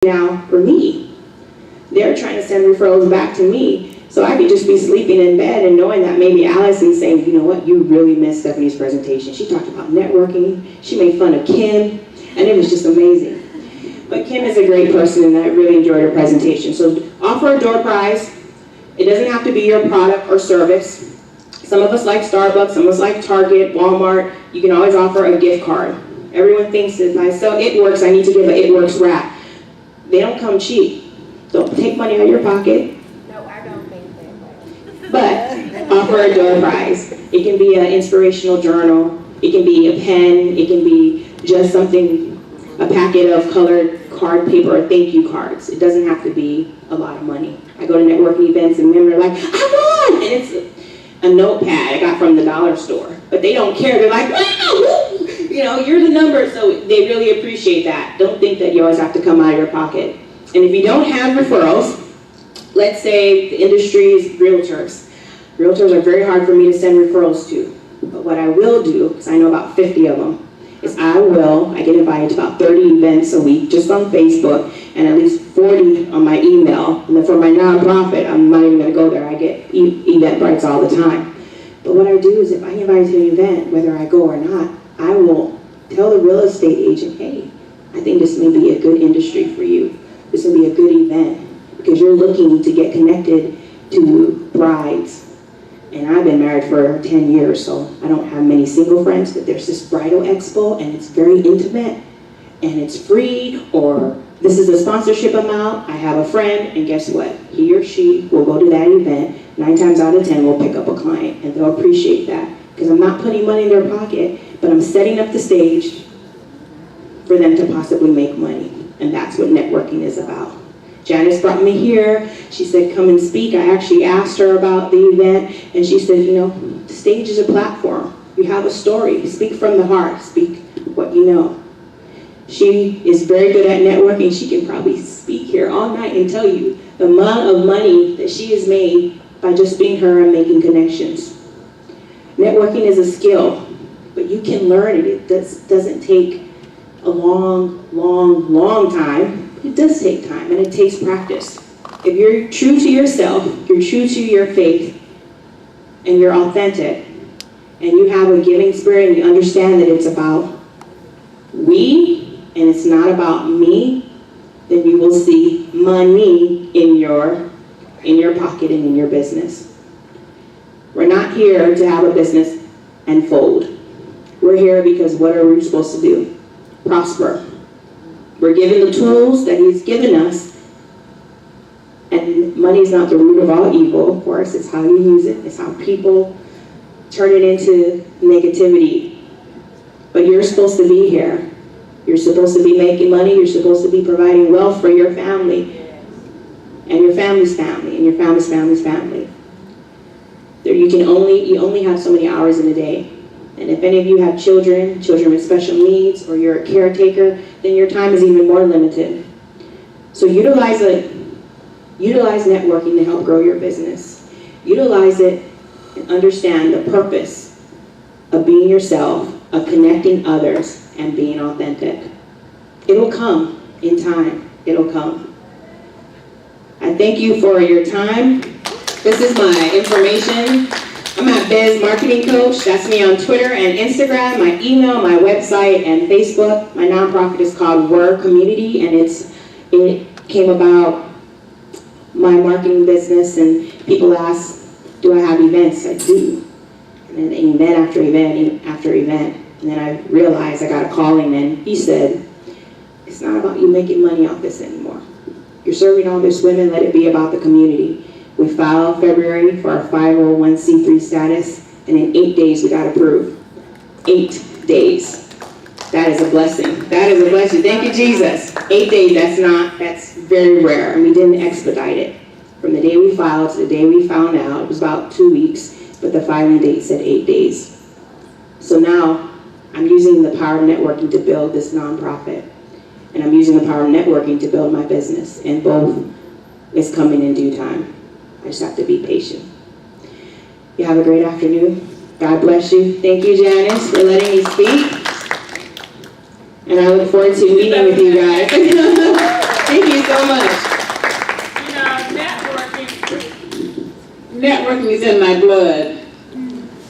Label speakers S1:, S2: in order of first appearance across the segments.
S1: now for me. They're trying to send referrals back to me. So I could just be sleeping in bed and knowing that maybe Allison's saying, you know what, you really missed Stephanie's presentation. She talked about networking. She made fun of Kim, and it was just amazing. But Kim is a great person, and I really enjoyed her presentation. So offer a door prize. It doesn't have to be your product or service. Some of us like Starbucks, some of us like Target, Walmart. You can always offer a gift card. Everyone thinks if I sell It Works, I need to give an It Works wrap. They don't come cheap. Don't take money out of your pocket.
S2: No, I don't think that way.
S1: But offer a door prize. It can be an inspirational journal. It can be a pen. It can be just something, a packet of colored card paper or thank you cards. It doesn't have to be a lot of money. I go to networking events and women are like, I won! And it's a notepad I got from the dollar store. But they don't care. They're like, wow! You know, you're the number, so they really appreciate that. Don't think that you always have to come out of your pocket. And if you don't have referrals, let's say the industry is realtors. Realtors are very hard for me to send referrals to. But what I will do, because I know about 50 of them, is I get invited to about 30 events a week just on Facebook and at least 40 on my email. And then for my nonprofit, I'm not even going to go there. I get Eventbrites all the time. But what I do is if I invite to an event, whether I go or not, I will tell the real estate agent, hey, I think this may be a good industry for you. This will be a good event because you're looking to get connected to brides. And I've been married for 10 years, so I don't have many single friends, but there's this bridal expo and it's very intimate and it's free, or this is a sponsorship amount. I have a friend, and guess what? He or she will go to that event. 9 times out of 10 will pick up a client, and they'll appreciate that because I'm not putting money in their pocket, but I'm setting up the stage for them to possibly make money. And that's what networking is about. Janice brought me here. She said, come and speak. I actually asked her about the event, and she said, you know, the stage is a platform. You have a story. Speak from the heart. Speak what you know. She is very good at networking. She can probably speak here all night and tell you the amount of money that she has made by just being her and making connections. Networking is a skill, but you can learn it. It doesn't take a long time. It does take time, and it takes practice. If you're true to yourself, you're true to your faith, and you're authentic, and you have a giving spirit, and you understand that it's about we, and it's not about me, then you will see money in your pocket and in your business. We're not here to have a business and fold. We're here because what are we supposed to do? Prosper. We're given the tools that He's given us, and money is not the root of all evil, of course. It's how you use it. It's how people turn it into negativity. But you're supposed to be here. You're supposed to be making money. You're supposed to be providing wealth for your family, and your family's family, and your family's family's family. You only have so many hours in a day. And if any of you have children with special needs, or you're a caretaker, then your time is even more limited. So utilize networking to help grow your business. Utilize it and understand the purpose of being yourself, of connecting others, and being authentic. It'll come in time. It'll come. I thank you for your time. This is my information. I'm at Biz Marketing Coach. That's me on Twitter and Instagram, my email, my website, and Facebook. My nonprofit is called Word Community, and it came about my marketing business, and people ask, do I have events? I do. And then event after event after event. And then I realized I got a calling, and he said, it's not about you making money off this anymore. You're serving all these women, let it be about the community. We filed February for our 501c3 status, and in 8 days we got approved. 8 days. That is a blessing. That is a blessing. Thank you, Jesus. 8 days, that's very rare, and we didn't expedite it. From the day we filed to the day we found out, it was about 2 weeks, but the filing date said 8 days. So now, I'm using the power of networking to build this nonprofit, and I'm using the power of networking to build my business, and both is coming in due time. I just have to be patient. You have a great afternoon. God bless you. Thank you, Janice, for letting me speak. And I look forward to meeting with you guys. Thank you
S3: much.
S4: You know,
S3: Networking is in my blood.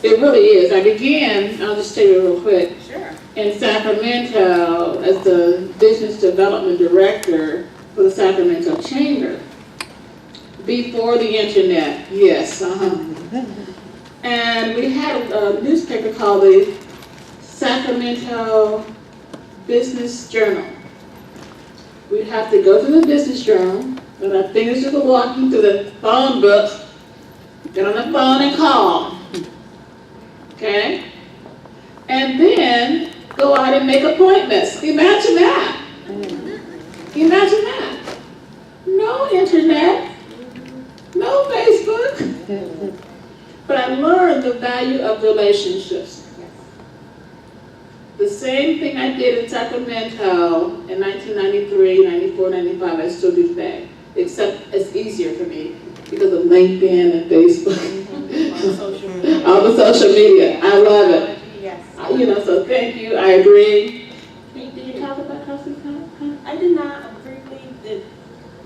S3: It really is. I began, I'll just tell you real quick,
S4: sure.
S3: in Sacramento as the business development director for the Sacramento Chamber. Before the internet, yes. And we had a newspaper called the Sacramento Business Journal. We'd have to go to the Business Journal, and our fingers would go walking through the phone book, get on the phone and call. Okay? And then go out and make appointments. Imagine that. Imagine that. No internet, no Facebook. But I learned the value of relationships. The same thing I did in Sacramento in 1993, 94, 95, I still do today. Except it's easier for me because of LinkedIn and Facebook. All the social media. I love it.
S2: Yes.
S3: So thank you. I agree. Did you talk about custom content?
S4: I did not briefly.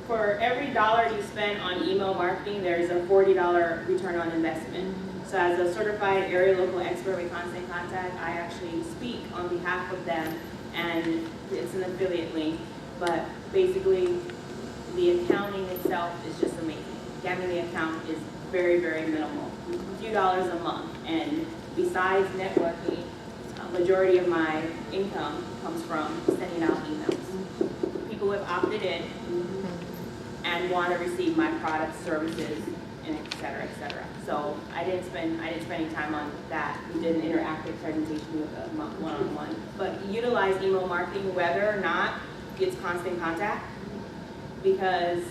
S4: For every dollar you spend on email marketing, there's a $40 return on investment. So as a certified area local expert with Constant Contact, I actually speak on behalf of them, and it's an affiliate link. But basically, the accounting itself is just amazing. Getting the account is very, very minimal. A few dollars a month. And besides networking, a majority of my income comes from sending out emails. People have opted in and want to receive my products, services, and et cetera, et cetera. So I didn't spend any time on that. We did an interactive presentation with a one-on-one. But utilize email marketing whether or not it's Constant Contact, because,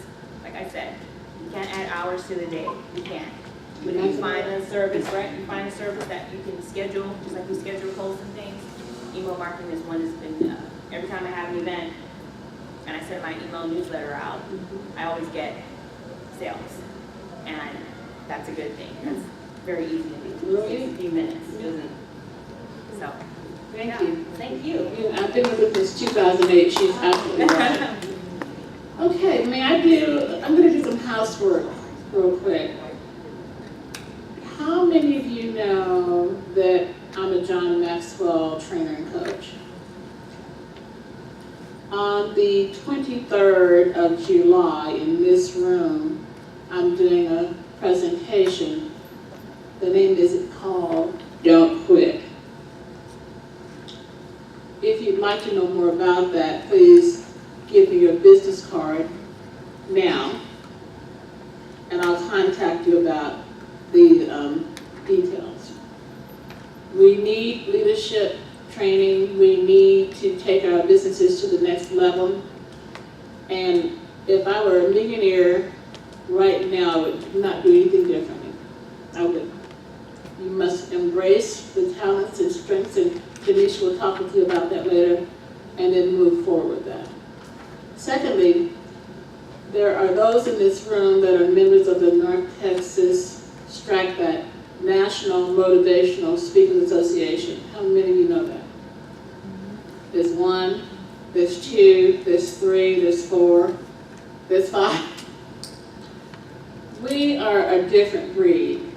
S4: like I said, you can't add hours to the day. You can't. But if you find a service, right? You find a service that you can schedule, just like you schedule calls and things. Email marketing is one that's been, every time I have an event and I send my email newsletter out, I always get sales. And that's a good thing. That's very easy to do. It takes a few minutes. It doesn't. So,
S3: Thank you.
S4: Thank you.
S3: I've been with her since 2008. She's absolutely right. Okay, I'm going to do some housework real quick. How many of you know that I'm a John Maxwell trainer and coach? On the 23rd of July in this room, I'm doing a presentation. The name is called Don't Quit. If you'd like to know more about that, please give me your business card now, and I'll contact you about the details. We need leadership training. We need to take our businesses to the next level. And if I were a millionaire right now, I would not do anything differently. I would. You must embrace the talents and strengths, and Denise will talk with you about that later, and then move forward with that. Secondly, there are those in this room that are members of the North Texas STRACBAT, National Motivational Speakers Association. How many of you know that? There's 1, there's 2, there's 3, there's 4, there's 5. We are a different breed.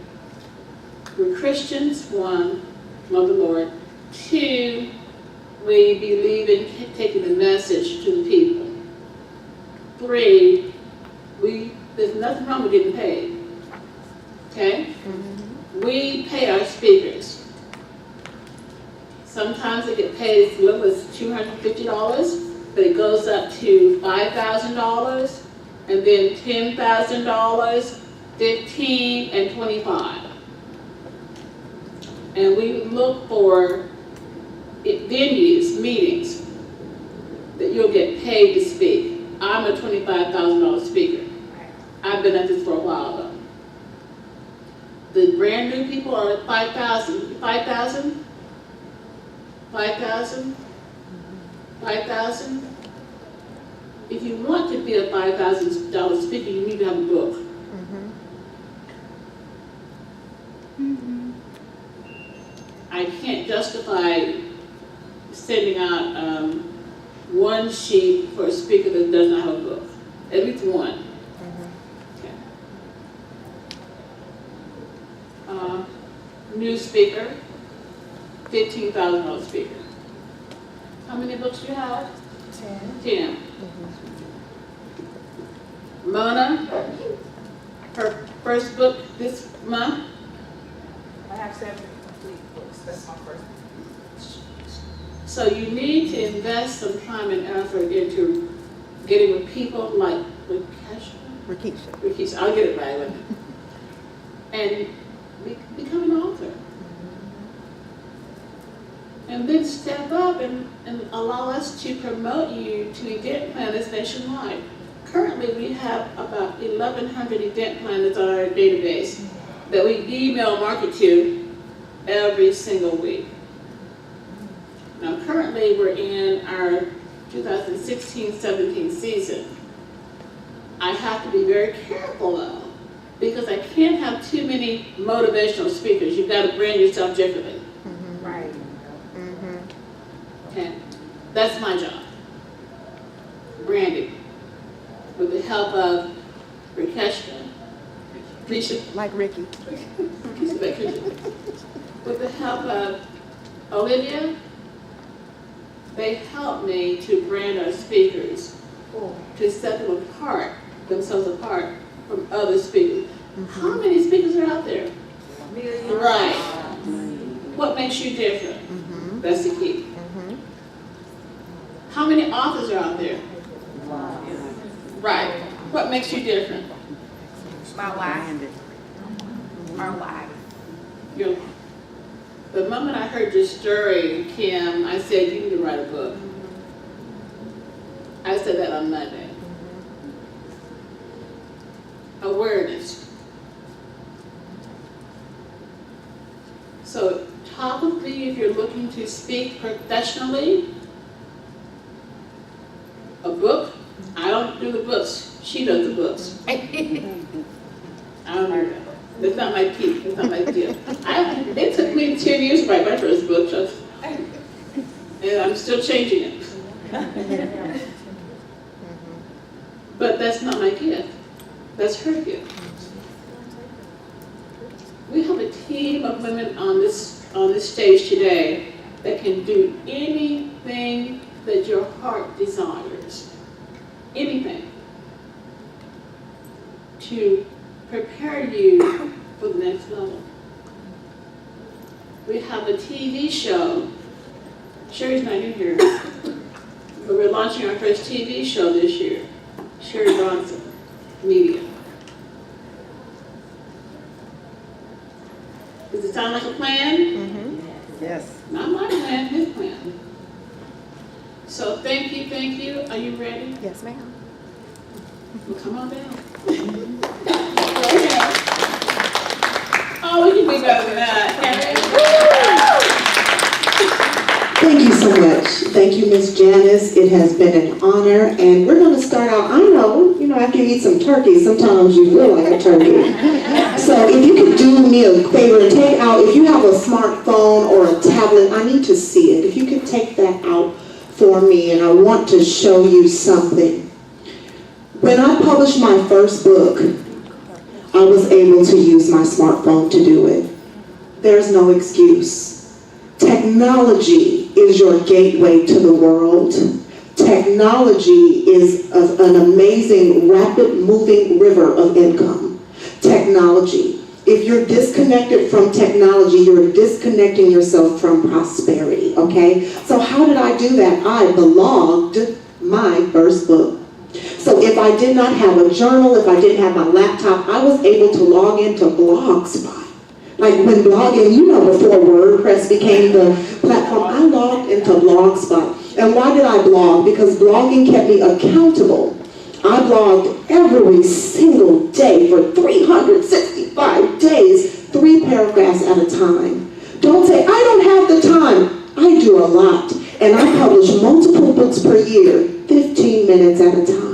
S3: We're Christians, 1, love the Lord. 2, we believe in taking the message to the people. 3, there's nothing wrong with getting paid. Okay? We pay our speakers. Sometimes they get paid as little as $250, but it goes up to $5,000, and then $10,000, $15,000, and $25,000. And we look for venues, meetings, that you'll get paid to speak. I'm a $25,000 speaker. I've been at this for a while though. The brand new people are at 5,000. 5,000? 5,000? 5,000? If you want to be a $5,000 speaker, you need to have a book. I can't justify sending out one sheet for a speaker that does not have a book. At least one. Okay. New speaker, $15,000 speaker. How many books do you have? 10. Mona, her first book this month.
S2: I have 7 complete books. That's my first.
S3: So you need to invest some time and effort into getting with people like Rakisha, I'll get it right, and become an author. And then step up and allow us to promote you to event planners nationwide. Currently, we have about 1,100 event planners on our database that we email market to every single week. Now, currently, we're in our 2016-17 season. I have to be very careful, though, because I can't have too many motivational speakers. You've got to brand yourself differently.
S2: Right.
S3: Okay, that's my job. Branding, with the help of Rakeshka,
S5: Like Ricky.
S3: with the help of Olivia. They help me to brand our speakers, to set themselves apart from other speakers. How many speakers are out there?
S2: Millions.
S3: Right. What makes you different? That's the key. How many authors are out there? Right. What makes you different?
S2: My wife. Our wife.
S3: The moment I heard your story, Kim, I said, you need to write a book. I said that on Monday. Awareness. So talk with me if you're looking to speak professionally. A book. I don't do the books. She does the books. I don't do that. That's not my peak. That's not my deal. It took me 10 years to write my first book, and I'm still changing it. But that's not my gift. That's her gift. We have a team of women on this stage today that can do anything that your heart desires. Anything. To prepare you for the next level. We have a TV show. Sherry's not in here, but we're launching our first TV show this year. Sherry Bronson, Media. Does it sound like a plan?
S5: Yes.
S3: Not my plan, his plan. So thank you. Are you ready?
S5: Yes, ma'am.
S3: Well, come on down. Oh, we can be better than that,
S6: Thank you so much. Thank you, Miss Janice. It has been an honor, and we're going to start out. I know, after you eat some turkey, sometimes you feel like a turkey. So if you could do me a favor and take out, if you have a smartphone or a tablet, I need to see it. If you could take that out for me, and I want to show you something. When I published my first book, I was able to use my smartphone to do it. There's no excuse. Technology is your gateway to the world. Technology is an amazing, rapid moving river of income. Technology. If you're disconnected from technology, you're disconnecting yourself from prosperity, okay? So how did I do that? I blogged my first book. So if I did not have a journal, if I didn't have my laptop, I was able to log into Blogspot. Like when blogging, before WordPress became the platform, I logged into Blogspot. And why did I blog? Because blogging kept me accountable. I blogged every single day for 365 days, 3 paragraphs at a time. Don't say, I don't have the time. I do a lot. And I publish multiple books per year, 15 minutes at a time.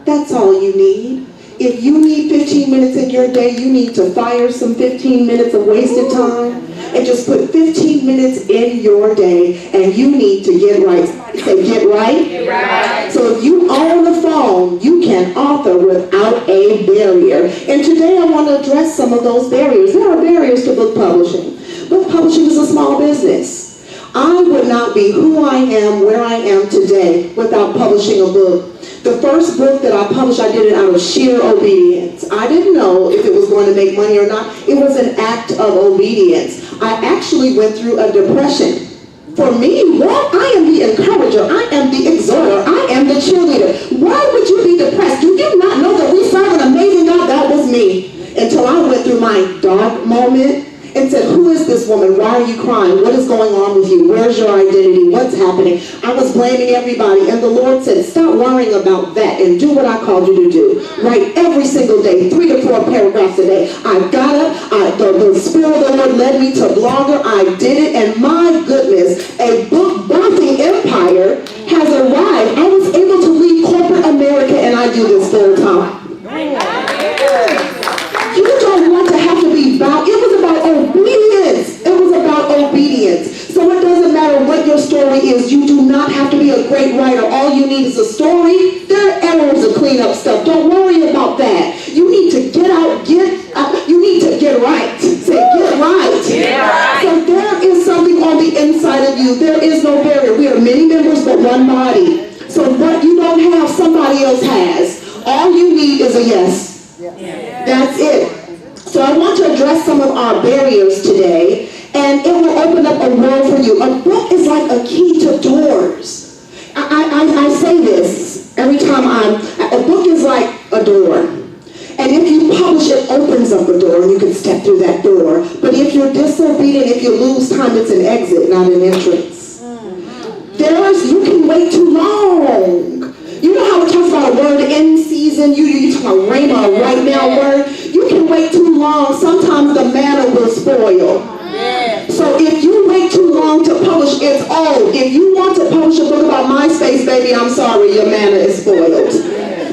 S6: That's all you need. If you need 15 minutes in your day, you need to fire some 15 minutes of wasted time. and just put 15 minutes in your day, and you need to get right. Say, get right.
S4: Get right.
S6: So if you own a phone, you can author without a barrier. And today I want to address some of those barriers. There are barriers to book publishing. Book publishing is a small business. I would not be who I am, where I am today, without publishing a book. The first book that I published, I did it out of sheer obedience. I didn't know if it was going to make money or not. It was an act of obedience. I actually went through a depression. For me, what? I am the encourager. I am the exhorter. I am the cheerleader. Why would you be depressed? Do you not know that we serve an amazing God? That was me. Until I went through my dark moment and said, who is this woman? Why are you crying? What is going on with you? Where's your identity? What's happening? I was blaming everybody. And the Lord said, stop worrying about that and do what I called you to do. Write every single day, 3 to 4 paragraphs a day. I got up. The Spirit of the Lord led me to Blogger. I did it. And my goodness, a book birthing empire has arrived. I was able to leave corporate America, and I do this full time. You don't want to have to be bound. It was about obedience. It was about obedience. So it doesn't matter what your story is. You do not have to be a great writer. All you need is a story. There are errors to clean up stuff. Don't worry about that. You need to get out, you need to get right. Say, get right.
S4: Get right.
S6: So there is something on the inside of you. There is no barrier. We are many members, but one body. So what you don't have, somebody else has. All you need is a yes. That's it. So I want to address some of our barriers today, and it will open up a world for you. A book is like a key to doors. I say this every time a book is like a door. And if you publish, it opens up a door and you can step through that door. But if you're disobedient, if you lose time, it's an exit, not an entrance. You can wait too long. You know how it talks about a word in season? You talk about rhema, a right now word. You can wait too long. Sometimes the manna will spoil. So if you wait too long to publish, it's old. If you want to publish a book about MySpace, baby, I'm sorry, your manna is spoiled.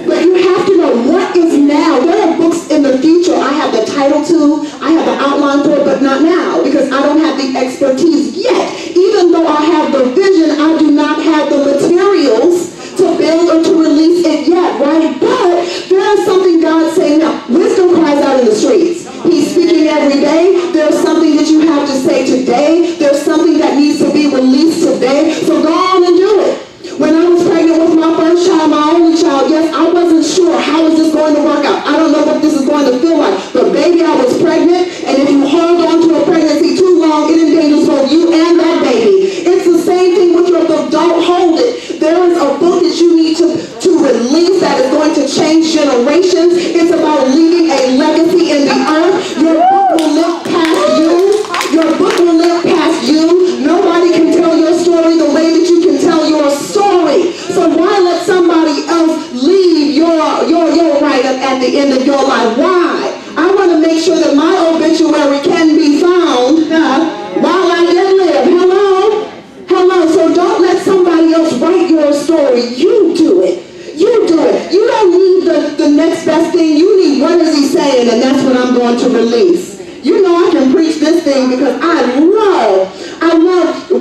S6: But you have to know what is now. There are books in the future I have the title to, I have the outline for it, but not now because I don't have the expertise yet. Even though I have the vision, I do not have the materials to build or to release it yet, right? But there is something God's saying now. Wisdom cries out in the streets. He's speaking every day. There's something that you have to say today. There's something that needs to be released today. So go on and do it. When I was pregnant with my first child, my only child, yes, I wasn't sure how is this going to work out. I don't know what this is going to feel like. But baby, I was pregnant, and if you hold on to a pregnancy too long, it endangers both you and that baby. It's the same thing with your book. Don't hold it. There is a book that you need to release that is going to change generations. It's about leaving a legacy in the earth. Your book will live past you. Your book will live past you. Nobody can tell your story the way that you can tell your story. So why let somebody else leave your write-up at the end of your life? Why? I want to make sure that my obituary can be found while I yet live. Hello. So don't let somebody else write your story. You do it. You do it. You don't need the next best thing. You need what is he saying, and that's what I'm going to release. You know I can preach this thing because I love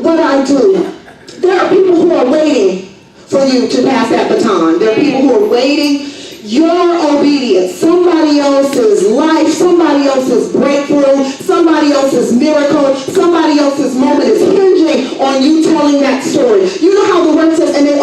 S6: what I do. There are people who are waiting for you to pass that baton. There are people who are waiting. Your obedience, somebody else's life, somebody else's breakthrough, somebody else's miracle, somebody else's moment is hinging on you telling that story. You know how the word says, and we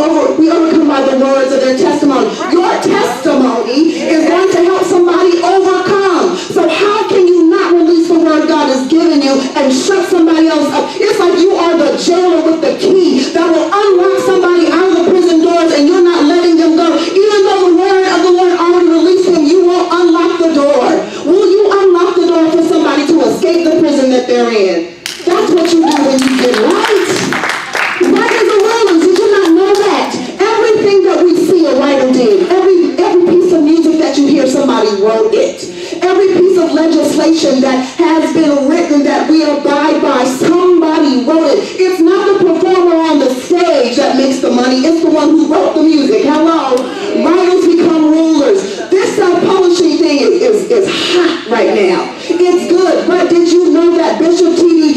S6: overcome by the words of their testimony. Your testimony is going to help somebody overcome. So how can you not release the word God has given you and shut somebody else up? It's like you are the jailer with the key that will unlock somebody out of the prison doors and you're not letting them go. Even though the word of the Lord already released him, you won't unlock the door. Will you unlock the door for somebody to escape the prison that they're in? That's what you do when you get right. Right as a ruler, did you not know that? Everything that we see a writer did, every piece of music that you hear, somebody wrote it. Every piece of legislation that has been written that we abide by, somebody wrote it. It's not the performer on the stage that makes the money, it's the one who wrote the music. Hello? Writers become rulers. This self-publishing thing is hot right now. It's good, but did you know that Bishop T.D.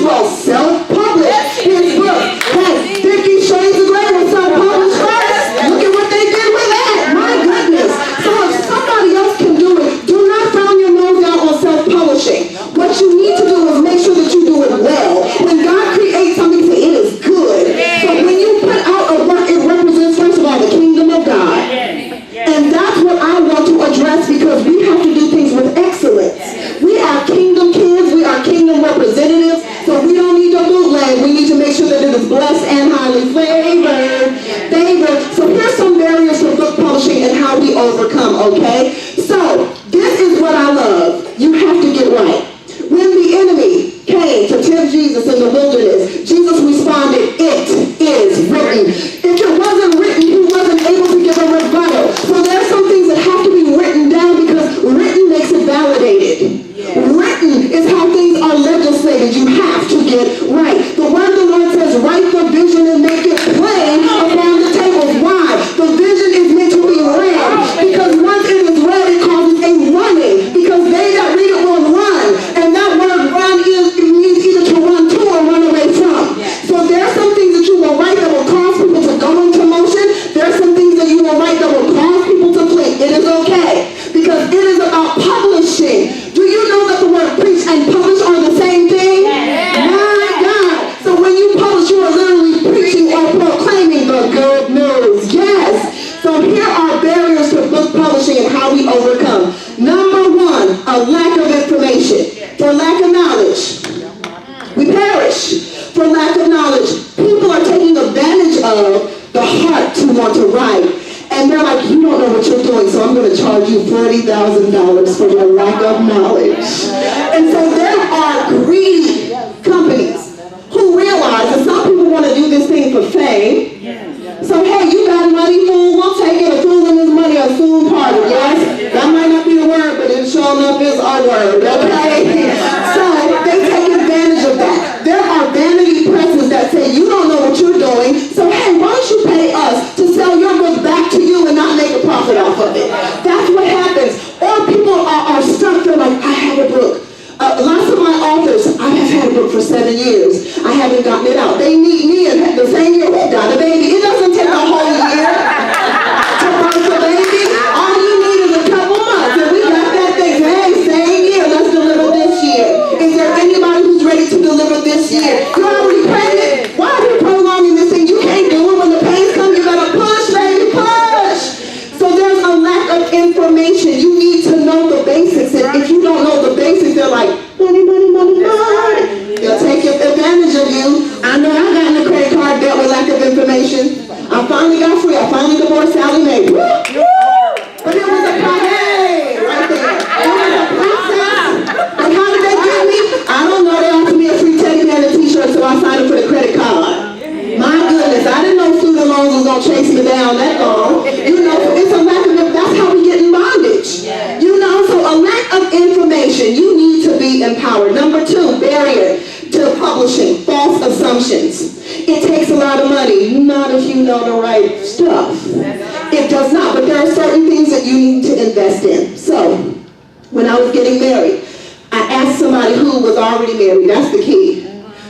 S6: will self-publish his book. Hey, 50 Shades of Grey was self-published first. Look at what they did with that. My goodness. So if somebody else can do it, do not throw your nose out on self-publishing. What you need to do is make sure that you do it well. When God creates something, say it is good. So when you put out a work, it represents, first of all, the kingdom of God. And that's what I want to address, because we have to do things with excellence. We are kingdom kids, we are kingdom representatives, so we don't need to bootleg. We need to make sure that it is blessed and highly flavored. So here's some barriers to book publishing and how we overcome, okay? So this is what I love. You have to get right. When the enemy came to tempt Jesus in the wilderness, Jesus responded, "It is written." If it wasn't written, he wasn't able to give a rebuttal. So there are some things that have to be written down, because written makes it validated. Written is how things are legislated. You have to get right. The word of the Lord says, write the vision and make it plain upon the tables. Why? The vision is meant to be read, because once it is read, it causes a running, because they that read it will run. And that word run means either to run to or run away from. So there are some things that you will write that will cause people to go into motion. There are some things that you will write that will cause people to flee. It is okay, because it is about publishing. Do you know that the word preach and publish are the same thing? My God. So when you publish, you are literally preaching or proclaiming the good news. Yes. So here are barriers to book publishing and how we overcome. Number one, a lack of information. For lack of knowledge, we perish. For lack of knowledge, people are taking advantage of the heart to want to write. And they're like, you don't know what you're doing, so I'm going to charge you $40,000 for your lack of knowledge. And so there are greedy companies who realize that some people want to do this thing for fame. So hey, you got money, fool, we'll take it. A fool and his money, a fool party, yes? That might not be the word, but it sure enough is our word, okay? So they take advantage of that. There are vanity presses that say, you don't know what you're doing, so hey, why don't you pay us to sell your book back to you and not make a profit off of it? That's what happens. Or people are stuck, they're like, I have a book. Lots of my authors, I have had a book for 7 years. I haven't gotten it out. They meet me and the same year we got a baby. It doesn't take a whole year to birth a baby. All you need is a couple months, and we got that thing. Hey, same year, let's deliver this year. Is there anybody who's ready to deliver this year? You're already pregnant. Why are you prolonging this thing? You can't do it. When the pains come, you gotta push, baby, push. So there's a lack of information. You need to know the basics. And if you don't know the basics, they're like, money, money, money, money. They'll take advantage of you. I know I got in a credit card debt with lack of information. I finally got free. I finally divorced Sally Mae. Woo! But it was a hey, right there. It was a process. And how did they get me? I don't know. They offered me a free teddy bear and a t-shirt, so I signed up for the credit card. My goodness, I didn't know student loans was going to chase me down that long. You know, so it's a lack of, that's how we get in bondage. You know, so a lack of information. You need to be empowered. Number two, barrier to publishing, false assumptions. It takes a lot of money, not if you know the right stuff. It does not, but there are certain things that you need to invest in. So, when I was getting married, I asked somebody who was already married. That's the key.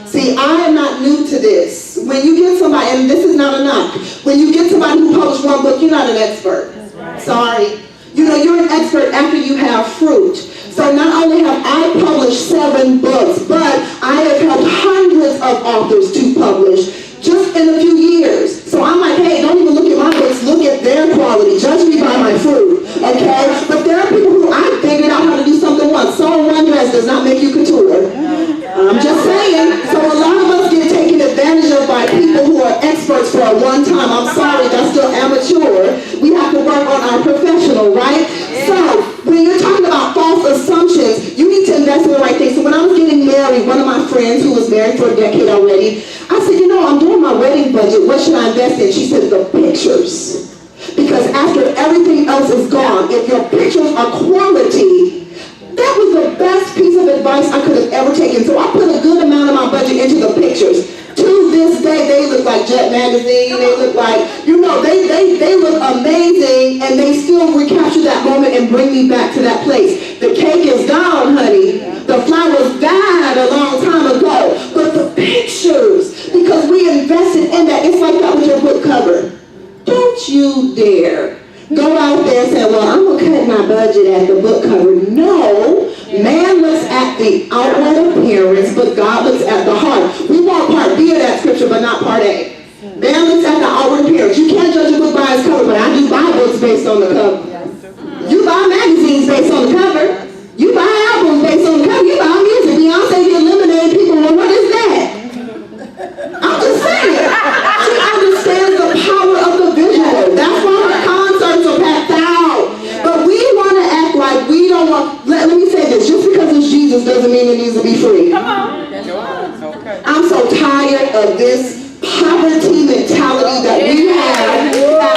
S6: See, I am not new to this. When you get somebody, and this is not a knock, when you get somebody who published one book, you're not an expert. Sorry. You know, you're an expert after you have fruit. So not only have I published 7 books, but I have helped hundreds of authors to publish just in a few years. So I'm like, hey, don't even look at my books, look at their quality. Judge me by my fruit, okay? But there are people who I figured out how to do something once. Sewing one dress does not make you couture. I'm just saying. So a lot of us get taken advantage of by people who are experts for a one time. I'm sorry, that's still amateur. We have to work on our professional, right? So when you're talking about false assumptions, you need to invest in the right thing. So when I was getting married, one of my friends who was married for a decade already, I said, you know, I'm doing my wedding budget. What should I invest in? She said, the pictures. Because after everything else is gone, if your pictures are quality, that was the best piece of advice I could have ever taken. So I put a good amount of my budget into the pictures. To this day, they look like Jet Magazine. They look like, you know, they look amazing, and they still recapture that moment and bring me back to that place. The cake is gone, honey. The flowers died a long time ago. But cover. Don't you dare go out there and say, well, I'm going to cut my budget at the book cover. No, man looks at the outward appearance, but God looks at the heart. We want part B of that scripture, but not part A. Man looks at the outward appearance. You can't judge a book by its cover, but I do buy books based on the cover. You buy magazines based on the cover. You buy albums based on the cover. You buy music. Beyonce get eliminated. People, well, what is that? I'm just saying. She understands the power of the visual. That's why her concerts are packed out. But we want to act like we don't want. Let me say this. Just because it's Jesus doesn't mean it needs to be free.
S2: Come on.
S6: I'm so tired of this poverty mentality that we have